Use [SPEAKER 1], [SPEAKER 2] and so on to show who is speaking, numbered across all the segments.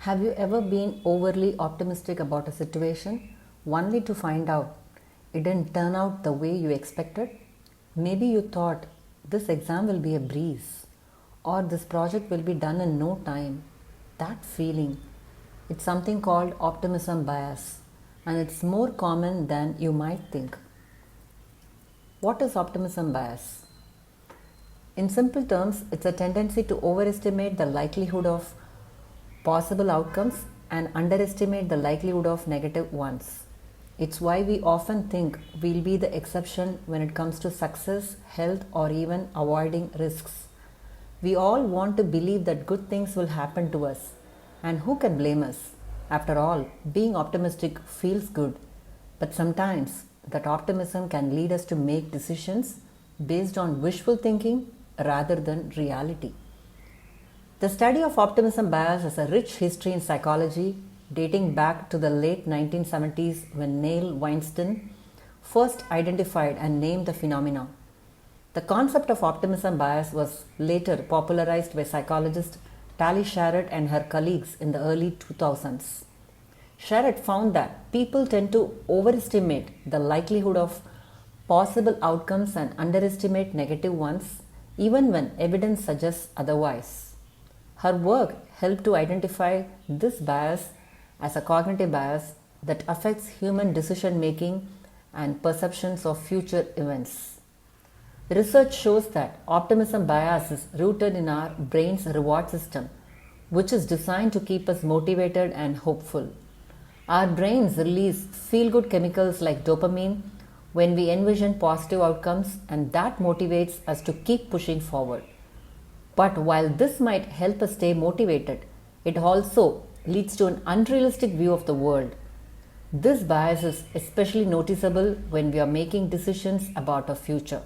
[SPEAKER 1] Have you ever been overly optimistic about a situation only to find out it didn't turn out the way you expected? Maybe you thought this exam will be a breeze or this project will be done in no time. That feeling, it's something called optimism bias, and it's more common than you might think. What is optimism bias? In simple terms, it's a tendency to overestimate the likelihood of possible outcomes and underestimate the likelihood of negative ones. It's why we often think we'll be the exception when it comes to success, health, or even avoiding risks. We all want to believe that good things will happen to us, and who can blame us? After all, being optimistic feels good, but sometimes that optimism can lead us to make decisions based on wishful thinking rather than reality. The study of optimism bias has a rich history in psychology dating back to the late 1970s when Neil Weinstein first identified and named the phenomenon. The concept of optimism bias was later popularized by psychologist Tali Sharot and her colleagues in the early 2000s. Sharot found that people tend to overestimate the likelihood of possible outcomes and underestimate negative ones, even when evidence suggests otherwise. Her work helped to identify this bias as a cognitive bias that affects human decision making and perceptions of future events. Research shows that optimism bias is rooted in our brain's reward system, which is designed to keep us motivated and hopeful. Our brains release feel good chemicals like dopamine when we envision positive outcomes, and that motivates us to keep pushing forward. But while this might help us stay motivated, it also leads to an unrealistic view of the world. This bias is especially noticeable when we are making decisions about our future.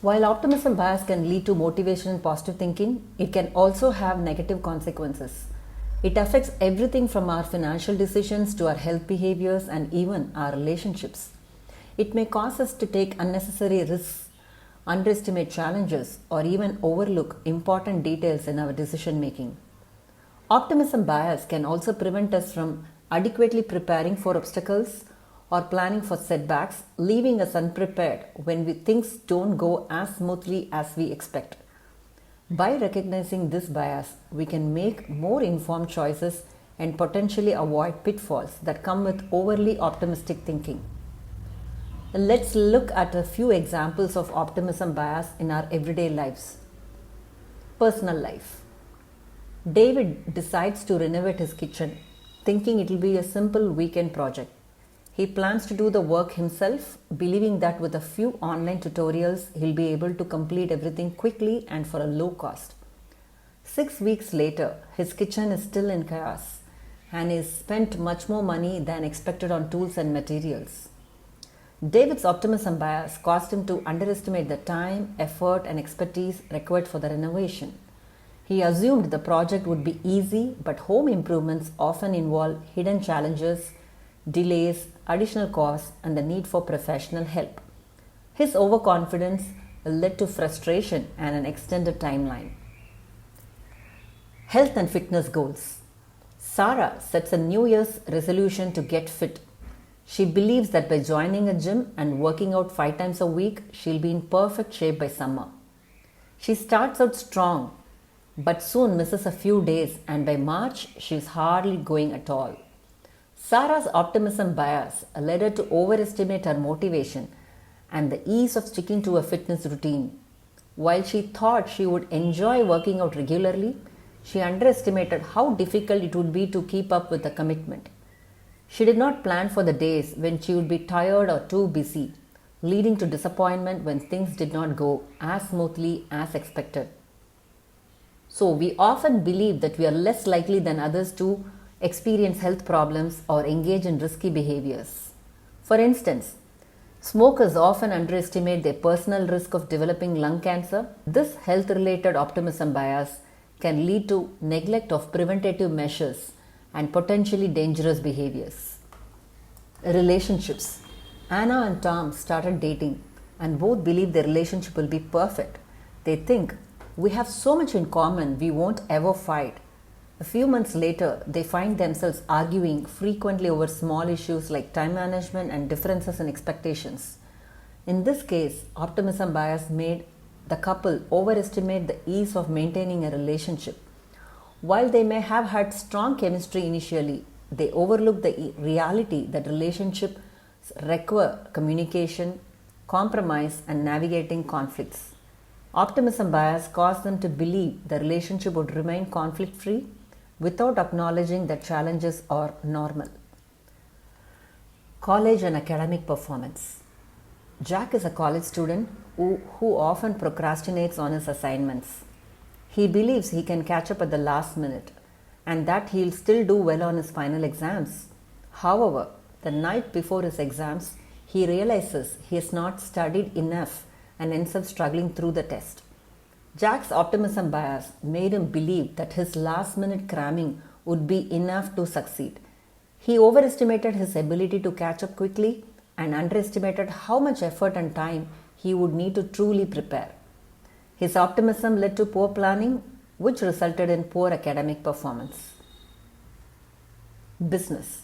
[SPEAKER 1] While optimism bias can lead to motivation and positive thinking, it can also have negative consequences. It affects everything from our financial decisions to our health behaviors and even our relationships. It may cause us to take unnecessary risks, underestimate challenges, or even overlook important details in our decision making. Optimism bias can also prevent us from adequately preparing for obstacles or planning for setbacks, leaving us unprepared when things don't go as smoothly as we expect. By recognizing this bias, we can make more informed choices and potentially avoid pitfalls that come with overly optimistic thinking. Let's look at a few examples of optimism bias in our everyday lives. Personal life. David decides to renovate his kitchen, thinking it will be a simple weekend project. He plans to do the work himself, believing that with a few online tutorials, he'll be able to complete everything quickly and for a low cost. 6 weeks later, his kitchen is still in chaos, and he's spent much more money than expected on tools and materials. David's optimism bias caused him to underestimate the time, effort, and expertise required for the renovation. He assumed the project would be easy, but home improvements often involve hidden challenges, delays, additional costs, and the need for professional help. His overconfidence led to frustration and an extended timeline. Health and fitness goals. Sarah sets a New Year's resolution to get fit. She believes that by joining a gym and working out 5 times a week, she'll be in perfect shape by summer. She starts out strong, but soon misses a few days, and by March, she's hardly going at all. Sarah's optimism bias led her to overestimate her motivation and the ease of sticking to a fitness routine. While she thought she would enjoy working out regularly, she underestimated how difficult it would be to keep up with the commitment. She did not plan for the days when she would be tired or too busy, leading to disappointment when things did not go as smoothly as expected. So, we often believe that we are less likely than others to experience health problems or engage in risky behaviors. For instance, smokers often underestimate their personal risk of developing lung cancer. This health-related optimism bias can lead to neglect of preventative measures and potentially dangerous behaviors. Relationships. Anna and Tom started dating and both believe their relationship will be perfect. They think, we have so much in common, we won't ever fight. A few months later, they find themselves arguing frequently over small issues like time management and differences in expectations. In this case, optimism bias made the couple overestimate the ease of maintaining a relationship. While they may have had strong chemistry initially, they overlooked the reality that relationships require communication, compromise, and navigating conflicts. Optimism bias caused them to believe the relationship would remain conflict free without acknowledging that challenges are normal. College and academic performance. Jack is a college student who often procrastinates on his assignments. He believes he can catch up at the last minute and that he'll still do well on his final exams. However, the night before his exams, he realizes he has not studied enough and ends up struggling through the test. Jack's optimism bias made him believe that his last minute cramming would be enough to succeed. He overestimated his ability to catch up quickly and underestimated how much effort and time he would need to truly prepare. His optimism led to poor planning, which resulted in poor academic performance. Business.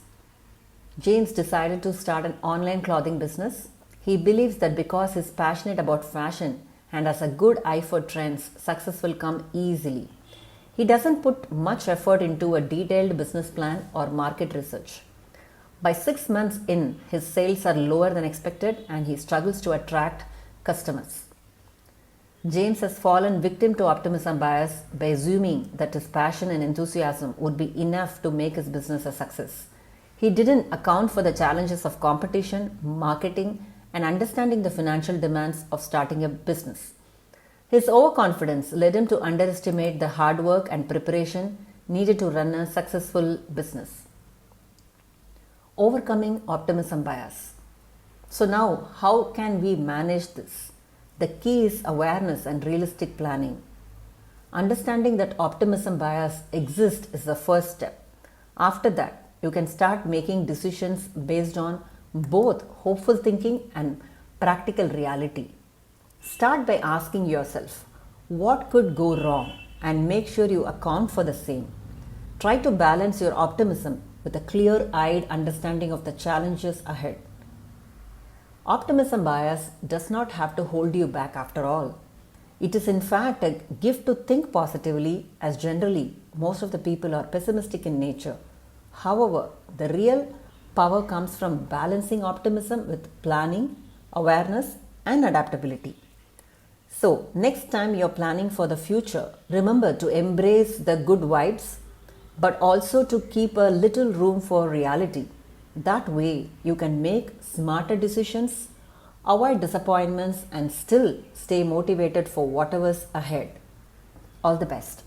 [SPEAKER 1] James decided to start an online clothing business. He believes that because he's passionate about fashion and has a good eye for trends, success will come easily. He doesn't put much effort into a detailed business plan or market research. By 6 months in, his sales are lower than expected and he struggles to attract customers. James has fallen victim to optimism bias by assuming that his passion and enthusiasm would be enough to make his business a success. He didn't account for the challenges of competition, marketing, and understanding the financial demands of starting a business. His overconfidence led him to underestimate the hard work and preparation needed to run a successful business. Overcoming optimism bias. So now, how can we manage this? The key is awareness and realistic planning. Understanding that optimism bias exists is the first step. After that, you can start making decisions based on both hopeful thinking and practical reality. Start by asking yourself, what could go wrong, and make sure you account for the same. Try to balance your optimism with a clear-eyed understanding of the challenges ahead. Optimism bias does not have to hold you back after all. It is in fact a gift to think positively, as generally most of the people are pessimistic in nature. However, the real power comes from balancing optimism with planning, awareness, and adaptability. So, next time you're planning for the future, remember to embrace the good vibes, but also to keep a little room for reality. That way, you can make smarter decisions, avoid disappointments, and still stay motivated for whatever's ahead. All the best.